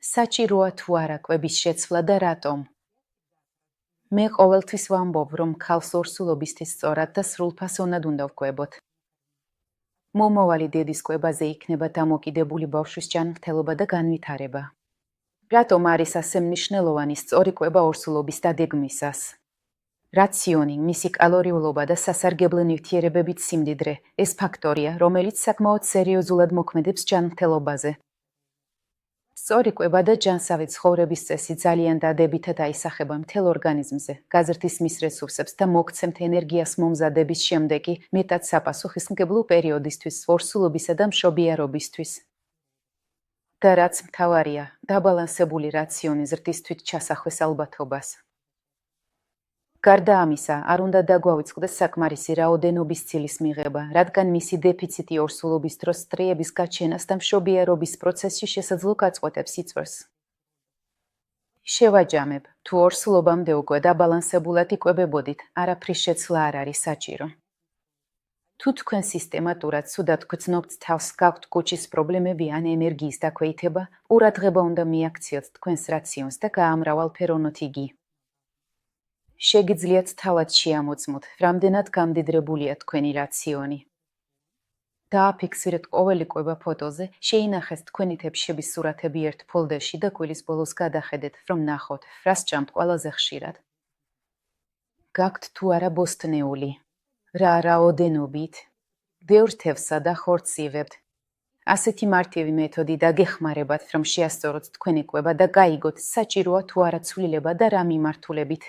საჭიროა თუ არა კვების შეცვლა და რატომ? მე ყოველთვის ვამბობ, რომ ქალს ორსულობისთვის სწორად და სრულფასოვნად უნდა ვკვებოთ. მომავალი დედის კვებაზე იქნება დამოკიდებული ბავშვის ჯანმრთელობა და განვითარება. რატომ არის ასე მნიშვნელოვანი სწორი კვება ორსულობის დაგეგმვისას? რაციონი, მისი კალორიულობა და სასარგებლო ნივთიერებებით სიმდიდრე ეს ფაქტორია, რომელიც საკმაოდ სერიოზულად მოქმედებს ჯანმრთელობაზე. სწორი კვება და ჯანსავი ცხოვრების წესი ძალიან დადებითად აისახება მთელ ორგანიზმზე, გაზრდის მის რესურსებს და მოგცემთ ენერგიას მომზადების შემდეგი მეტად საპასუხისმგებლო პერიოდისთვის, ორსულობისა და მშობიარობისთვის. და რაც მთავარია, დაბალანსებული რაციონი ზრდის თვითჩასახვის ალბათობას. გარდა ამისა, არ უნდა დაგვავიწყდეს საკმარისი რაოდენობის ცილის მიღება, რადგან მისი დეფიციტი ორსულობის დროს სტრიების გაჩენას და მშობიარობის პროცესში შესაძლო გაწყვეტებს იწვევს. შევაჯამებ, თუ ორსულობამდე უკვე დაბალანსებულად იკვებებოდით, არაფრის შეცვლა არ არის საჭირო. თუ თქვენ სისტემატურად ცუდად გრძნობთ თავს, გაქვთ კუჭის პრობლემები ან ენერგიის დაქვეითება, ყურადღება უნდა მიაქციოთ თქვენს რაციონს და გაამრავალფეროვნოთ იგი. შეგიძლიათ თავად შეამოწმოთ, რამდენად გამდიდრებულია თქვენი რაციონი. დააფიქსირეთ ყოველი კვება ფოტოზე, შეინახეთ თქვენი თებშების სურათები ერთ ფოლდერში და კვირის ბოლოს გადახედეთ, რომ ნახოთ, რა სჭამთ ყველაზე ხშირად. გაქვთ თუ არა ბოსტნეული? რა რაოდენობით? ბევრ თევზსა და ხორცს იღებთ. ასეთი მარტივი მეთოდი დაგეხმარებათ, რომ შეასწოროთ თქვენი კვება და გაიგოთ, საჭიროა თუ არა ცვლილება და რა მიმართულებით.